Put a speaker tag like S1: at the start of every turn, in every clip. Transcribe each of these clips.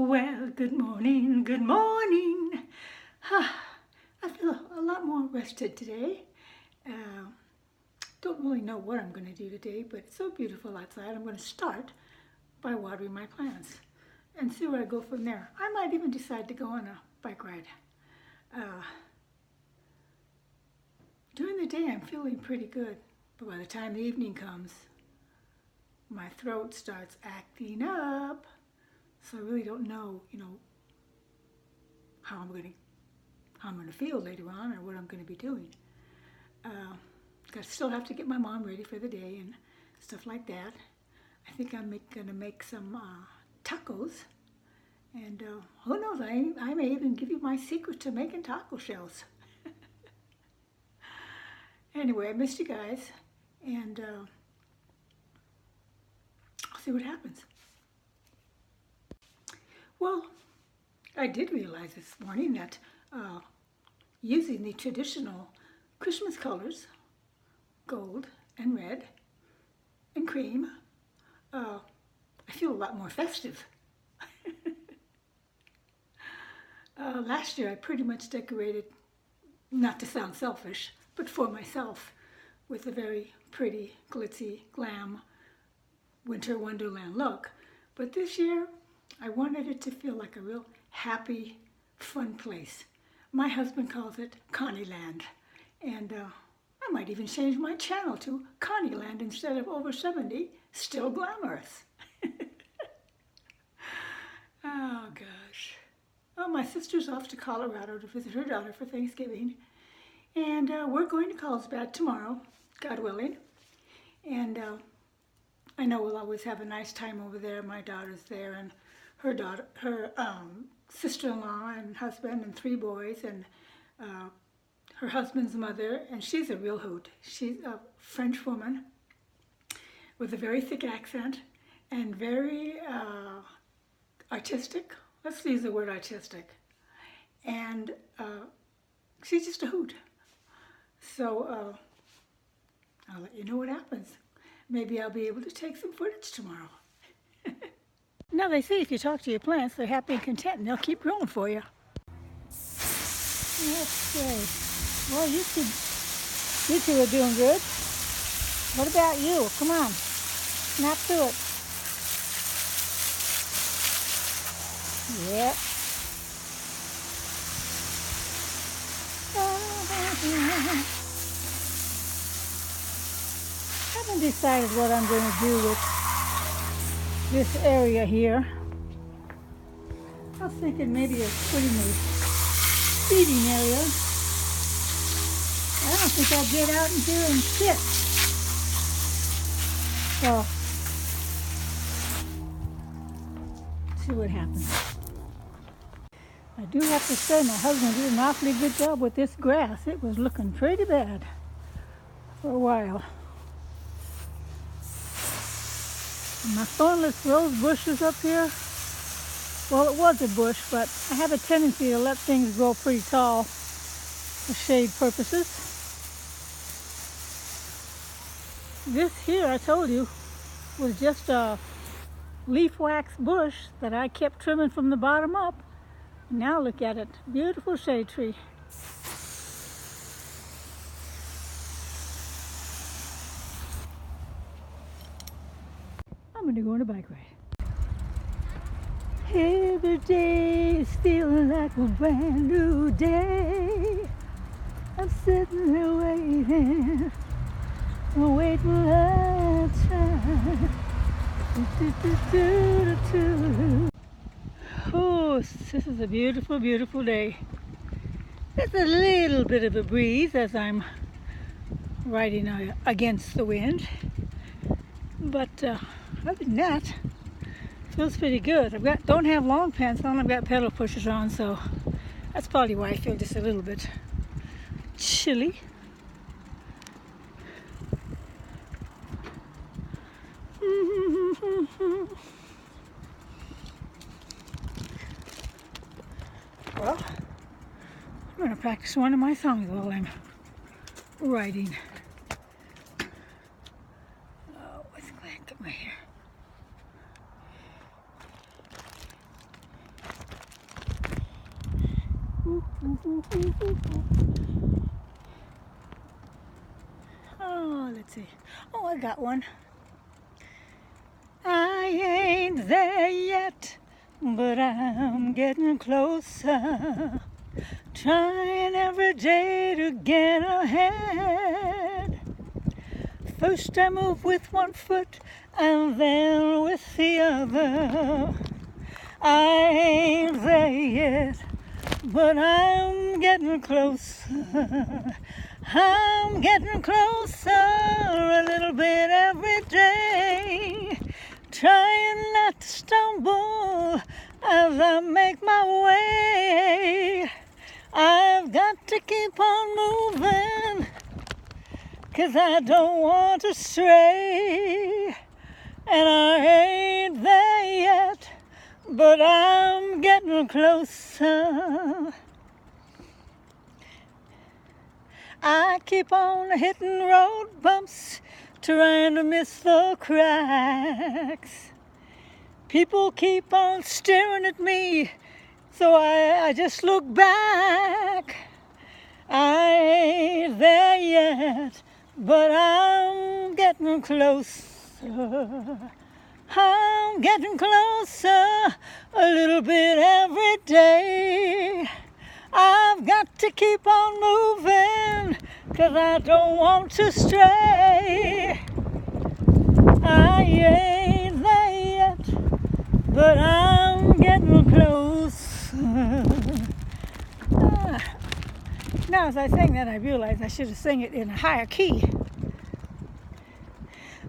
S1: Well, good morning, good morning. I feel a lot more rested today. Don't really know what I'm going to do today, but it's so beautiful outside. I'm going to start by watering my plants and see where I go from there. I might even decide to go on a bike ride. During the day, I'm feeling pretty good, but by the time the evening comes, my throat starts acting up. So I really don't know, how I'm going to feel later on or what I'm going to be doing. I still have to get my mom ready for the day and stuff like that. I think I'm going to make some tacos. And who knows, I may even give you my secret to making taco shells. Anyway, I missed you guys, and I'll see what happens. Well, I did realize this morning that using the traditional Christmas colors, gold and red and cream, I feel a lot more festive. Last year I pretty much decorated, not to sound selfish, but for myself, with a very pretty, glitzy, glam, winter wonderland look. But this year, I wanted it to feel like a real happy, fun place. My husband calls it Connieland, and I might even change my channel to Connieland instead of Over 70, Still Glamorous. Oh gosh. Well, my sister's off to Colorado to visit her daughter for Thanksgiving, and we're going to Carlsbad tomorrow, God willing. And I know we'll always have a nice time over there. My daughter's there, and her sister-in-law and husband and 3 boys, and her husband's mother, and she's a real hoot. She's a French woman with a very thick accent and very artistic. Let's use the word artistic. And she's just a hoot. So I'll let you know what happens. Maybe I'll be able to take some footage tomorrow. Now they say if you talk to your plants, they're happy and content, and they'll keep growing for you. Let's see. Well, you two are doing good. What about you? Come on, snap to it. Yep. I haven't decided what I'm going to do with this area here. I was thinking maybe of putting a feeding area. I don't think I'll get out in here and sit. So, see what happens. I do have to say my husband did an awfully good job with this grass. It was looking pretty bad for a while. And my thornless rose bushes up here, well, it was a bush, but I have a tendency to let things grow pretty tall for shade purposes. This here, I told you, was just a leaf wax bush that I kept trimming from the bottom up. Now look at it, beautiful shade tree. I'm gonna go on a bike ride. Every day is feeling like a brand new day. I'm sitting there waiting, I'll wait for our time. Oh, this is a beautiful, beautiful day. There's a little bit of a breeze as I'm riding against the wind, but other than that, it feels pretty good. Don't have long pants on. I've got pedal pushers on, so that's probably why I feel just a little bit chilly. Well, I'm going to practice one of my songs while I'm riding. Oh, what's going to cut my hair? Oh, let's see. Oh, I got one. I ain't there yet, but I'm getting closer. Trying every day to get ahead. First I move with one foot and then with the other. I ain't there yet, but I'm getting closer. I'm getting closer a little bit every day. Trying not to stumble as I make my way. I've got to keep on moving, 'cause I don't want to stray. And I ain't there yet, but I'm getting closer. I keep on hitting road bumps, trying to miss the cracks. People keep on staring at me, so I just look back. I ain't there yet, but I'm getting closer. I'm getting closer a little bit every day. I've got to keep on moving, 'cause I don't want to stray. I ain't there yet, but I'm getting close. Now as I sing that, I realize I should have sang it in a higher key.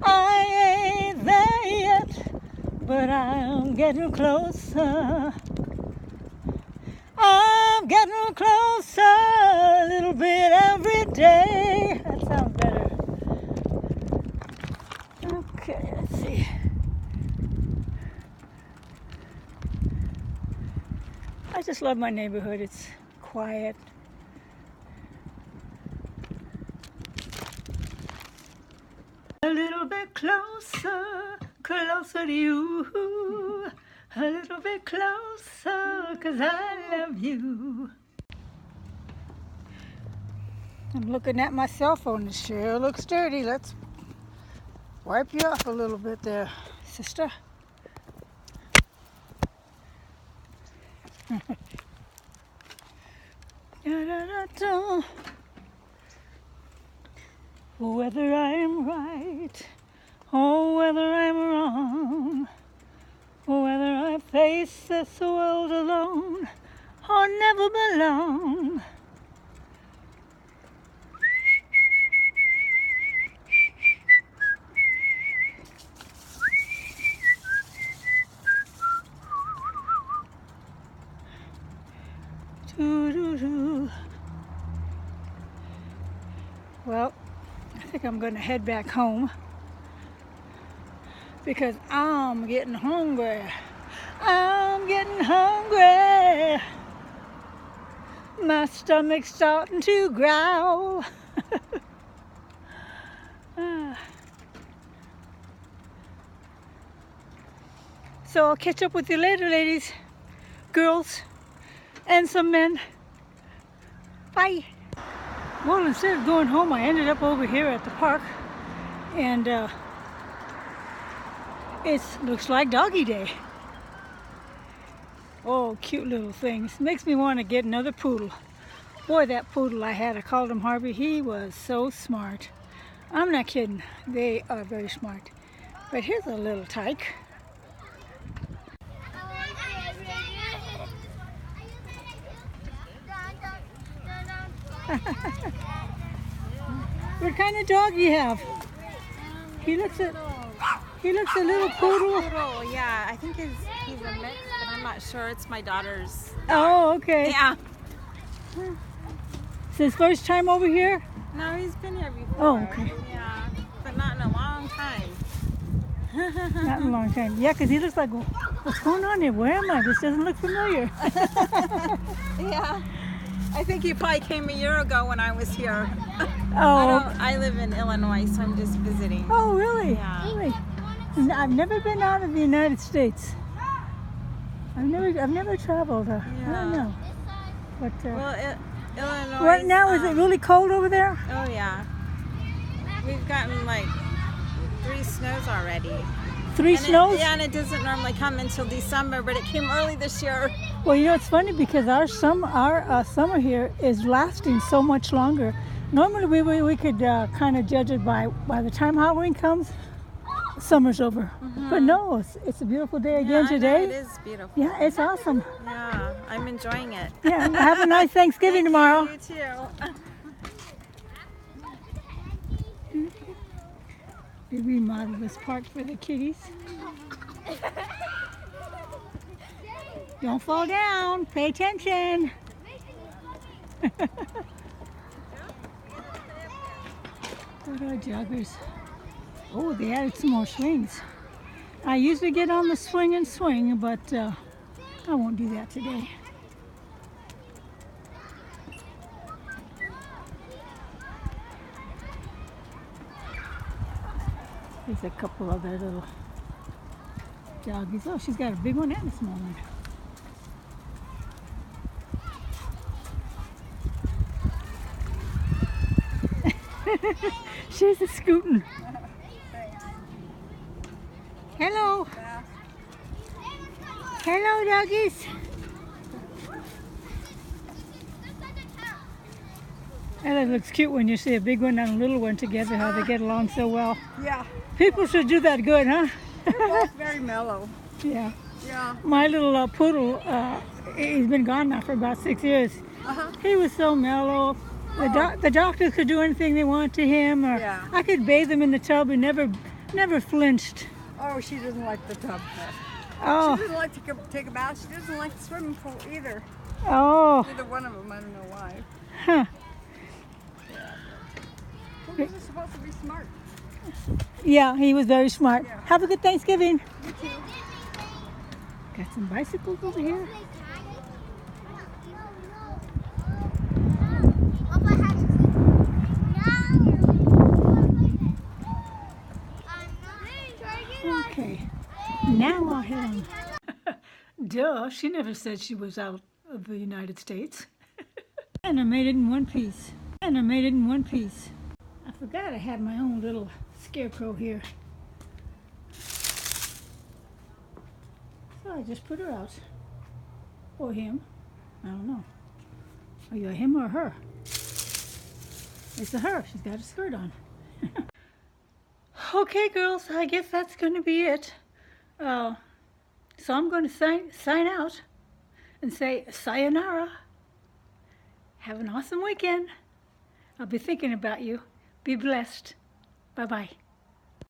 S1: I ain't there yet, but I'm getting closer. I'm getting closer a little bit every day. That sounds better. Okay, let's see. I just love my neighborhood. It's quiet. A little bit closer, closer to you. A little bit closer, 'cause I love you. I'm looking at my cell phone. It sure looks dirty. Let's wipe you off a little bit there, sister. Da-da-da-da. Whether I'm right or whether I'm wrong, whether I face this world alone or never belong. Doo-doo-doo. Well, I think I'm going to head back home, because I'm getting hungry. I'm getting hungry. My stomach's starting to growl. So I'll catch up with you later, ladies, girls, and some men. Bye. Well, instead of going home, I ended up over here at the park, and it looks like doggy day. Oh, cute little things. Makes me want to get another poodle. Boy, that poodle I had, I called him Harvey. He was so smart. I'm not kidding. They are very smart. But here's a little tyke. What kind of dog do you have? He looks a little poodle.
S2: Yeah, I think he's a mix, but I'm not sure. It's my daughter's.
S1: Oh, okay.
S2: Yeah.
S1: It's his first time over here?
S2: No, he's been here before.
S1: Oh, okay.
S2: Yeah, but not in a long time.
S1: Not in a long time. Yeah, because he looks like, what's going on here? Where am I? This doesn't look familiar.
S2: Yeah. I think he probably came a year ago when I was here.
S1: Oh.
S2: I live in Illinois, so I'm just visiting.
S1: Oh, really?
S2: Yeah.
S1: Really? I've never been out of the United States. I've never traveled. I don't know. But
S2: Well, Illinois.
S1: right now, is it really cold over there?
S2: Oh yeah. We've gotten like 3 snows already.
S1: 3 snows?
S2: Yeah, and it doesn't normally come until December, but it came early this year.
S1: Well, you know, it's funny because our summer here is lasting so much longer. Normally, we could kind of judge it by the time Halloween comes, summer's over. But no, it's a beautiful day again today.
S2: It is beautiful.
S1: Yeah, it's awesome.
S2: Yeah, I'm enjoying it.
S1: Yeah, have a nice Thanksgiving tomorrow.
S2: You too.
S1: We remodeled this park for the kitties. Don't fall down. Pay attention. What are joggers? Oh, they added some more swings. I usually get on the swing and swing, but I won't do that today. There's a couple other little joggies. Oh, she's got a big one and a small one. She's a scooting. Hello. Hello, doggies. And it looks cute when you see a big one and a little one together, how they get along so well.
S2: Yeah.
S1: People should do that good, huh?
S2: They're both very mellow.
S1: Yeah.
S2: Yeah.
S1: My little poodle, he's been gone now for about 6 years. He was so mellow. The doctors could do anything they want to him, or
S2: Yeah.
S1: I could bathe him in the tub. He never flinched.
S2: Oh, she doesn't like the tub.
S1: Oh,
S2: She doesn't like to take a bath. She doesn't like the swimming pool either.
S1: oh,
S2: Either one of them. I don't know why.
S1: huh.
S2: Poodles are supposed to be smart.
S1: Yeah, he was very smart.
S2: Yeah.
S1: Have a good Thanksgiving.
S2: You too.
S1: Got some bicycles over here. Okay, now I'll head on. Duh, she never said she was out of the United States. And I made it in one piece. And I made it in one piece. I forgot I had my own little scarecrow here. So I just put her out. Or him. I don't know. Are you a him or a her? It's a her. She's got a skirt on. Okay, girls, I guess that's going to be it. So I'm going to sign out and say sayonara. Have an awesome weekend. I'll be thinking about you. Be blessed. Bye-bye.